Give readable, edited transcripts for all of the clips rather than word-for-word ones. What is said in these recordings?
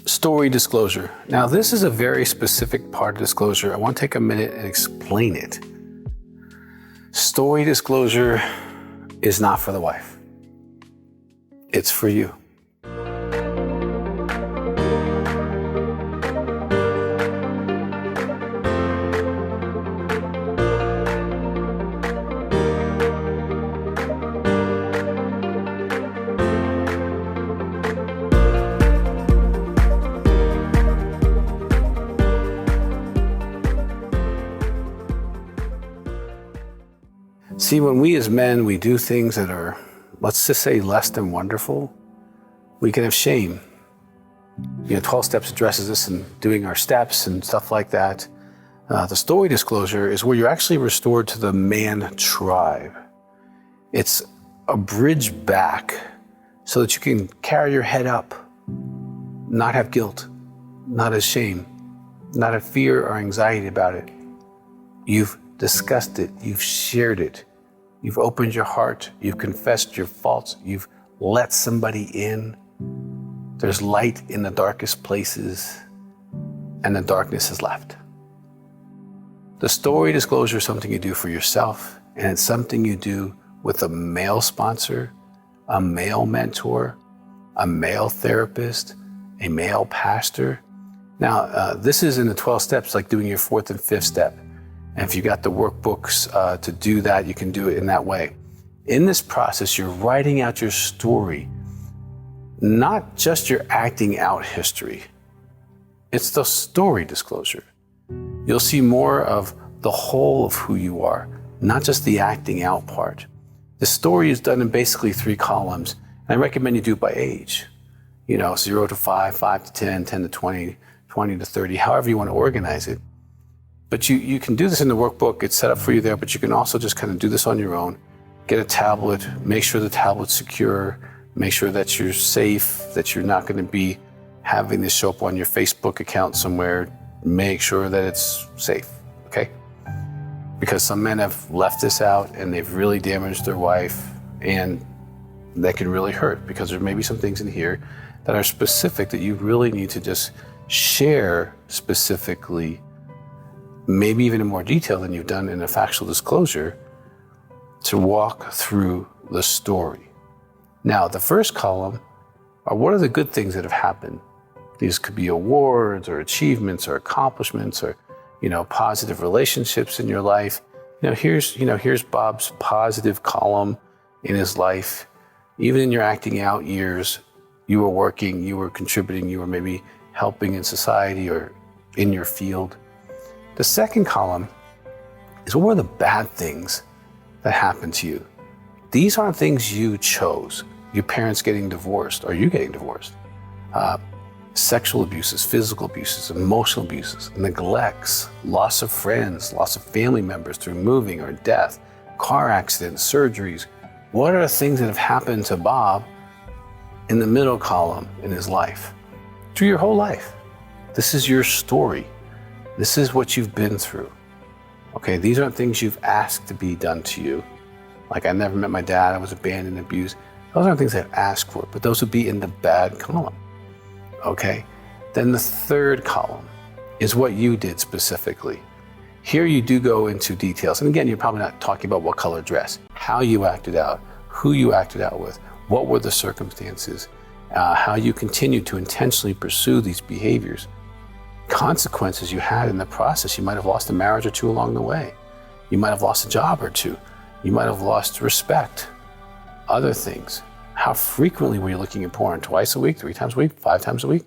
Story disclosure. Now, this is a very specific part of disclosure. I want to take a minute and explain it. Story disclosure is not for the wife. It's for you. See, when we as men, we do things that are, let's just say, less than wonderful, we can have shame. 12 Steps addresses this in doing our steps and stuff like that. The story disclosure is where you're actually restored to the man tribe. It's a bridge back so that you can carry your head up, not have guilt, not have shame, not have fear or anxiety about it. You've discussed it, you've shared it. You've opened your heart, you've confessed your faults, you've let somebody in. There's light in the darkest places, and the darkness is left. The story disclosure is something you do for yourself, and it's something you do with a male sponsor, a male mentor, a male therapist, a male pastor. Now, this is in the 12 steps, like doing your 4th and 5th step. And if you got the workbooks to do that, you can do it in that way. In this process, you're writing out your story, not just your acting out history. It's the story disclosure. You'll see more of the whole of who you are, not just the acting out part. The story is done in basically 3 columns, and I recommend you do it by age. 0 to 5, 5 to 10, 10 to 20, 20 to 30, however you want to organize it. But you can do this in the workbook. It's set up for you there, but you can also just kind of do this on your own. Get a tablet, make sure the tablet's secure, make sure that you're safe, that you're not going to be having this show up on your Facebook account somewhere. Make sure that it's safe, okay? Because some men have left this out and they've really damaged their wife, and that can really hurt because there may be some things in here that are specific that you really need to just share specifically, maybe even in more detail than you've done in a factual disclosure, to walk through the story. Now, the first column are what are the good things that have happened. These could be awards or achievements or accomplishments or, positive relationships in your life. Here's Bob's positive column in his life. Even in your acting out years, you were working, you were contributing, you were maybe helping in society or in your field. The second column is what were the bad things that happened to you. These aren't things you chose. Your parents getting divorced or you getting divorced. Sexual abuses, physical abuses, emotional abuses, neglects, loss of friends, loss of family members through moving or death, car accidents, surgeries. What are the things that have happened to Bob in the middle column in his life? Through your whole life. This is your story. This is what you've been through. Okay, these aren't things you've asked to be done to you. Like, I never met my dad, I was abandoned and abused. Those aren't things I've asked for, but those would be in the bad column. Okay? Then the third column is what you did specifically. Here you do go into details. And again, you're probably not talking about what color dress, how you acted out, who you acted out with, what were the circumstances, how you continued to intentionally pursue these behaviors. Consequences you had in the process. You might have lost a marriage or two along the way. You might have lost a job or two. You might have lost respect. Other things. How frequently were you looking at porn? 2 a week, 3 times a week, 5 times a week?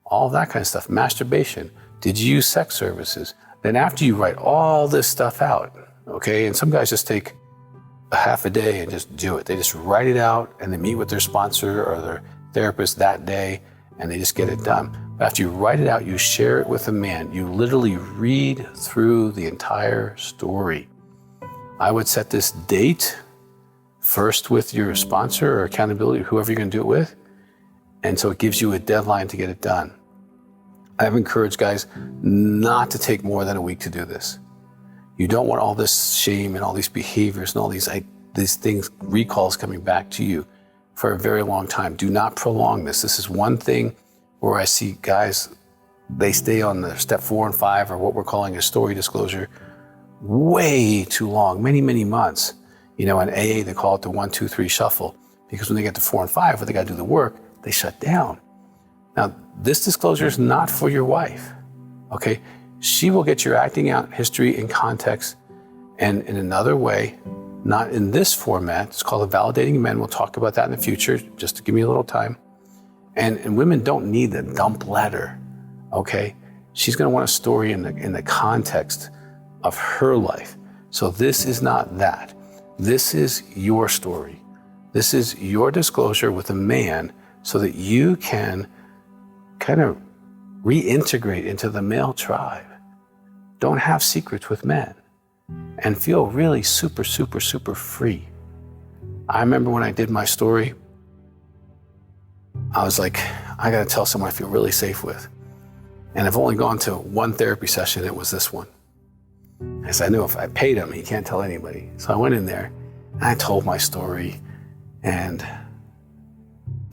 All that kind of stuff. Masturbation. Did you use sex services? Then after you write all this stuff out, okay, and some guys just take a half a day and just do it. They just write it out and they meet with their sponsor or their therapist that day and they just get it done. But after you write it out, you share it with a man. You literally read through the entire story. I would set this date first with your sponsor or accountability, whoever you're going to do it with. And so it gives you a deadline to get it done. I've encouraged guys not to take more than a week to do this. You don't want all this shame and all these behaviors and all these things, recalls coming back to you for a very long time. Do not prolong this. This is one thing Or I see guys, they stay on the step 4 and 5, or what we're calling a story disclosure, way too long, many, many months. In AA, they call it the 1, 2, 3 shuffle, because when they get to 4 and 5, where they got to do the work, they shut down. Now, this disclosure is not for your wife, okay? She will get your acting out history and context, and in another way, not in this format. It's called a validating men. We'll talk about that in the future, just to give me a little time. And women don't need the dump letter, okay? She's gonna want a story in the context of her life. So this is not that. This is your story. This is your disclosure with a man so that you can kind of reintegrate into the male tribe. Don't have secrets with men and feel really super, super, super free. I remember when I did my story, I was like, I gotta tell someone I feel really safe with. And I've only gone to one therapy session, it was this one. As I knew if I paid him, he can't tell anybody. So I went in there and I told my story, and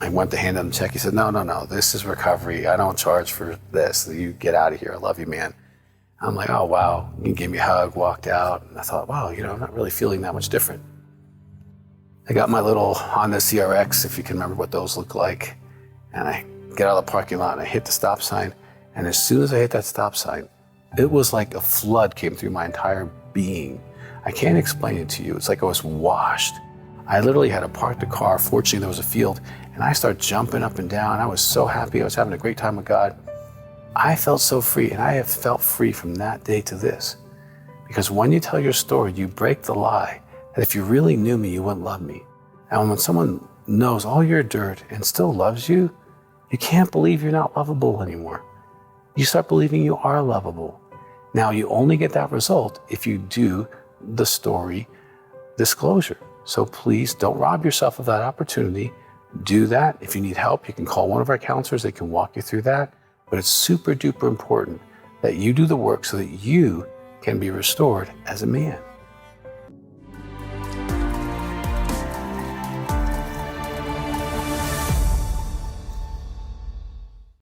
I went to hand him a check. He said, no, this is recovery. I don't charge for this. You get out of here. I love you, man. I'm like, oh, wow. He gave me a hug, walked out. And I thought, wow, I'm not really feeling that much different. I got my little Honda CRX, if you can remember what those look like. And I get out of the parking lot and I hit the stop sign. And as soon as I hit that stop sign, it was like a flood came through my entire being. I can't explain it to you. It's like I was washed. I literally had to park the car. Fortunately, there was a field. And I started jumping up and down. I was so happy. I was having a great time with God. I felt so free, and I have felt free from that day to this. Because when you tell your story, you break the lie that if you really knew me, you wouldn't love me. And when someone knows all your dirt and still loves you, you can't believe you're not lovable anymore. You start believing you are lovable. Now, you only get that result if you do the story disclosure. So please don't rob yourself of that opportunity. Do that. If you need help, you can call one of our counselors. They can walk you through that. But it's super duper important that you do the work so that you can be restored as a man.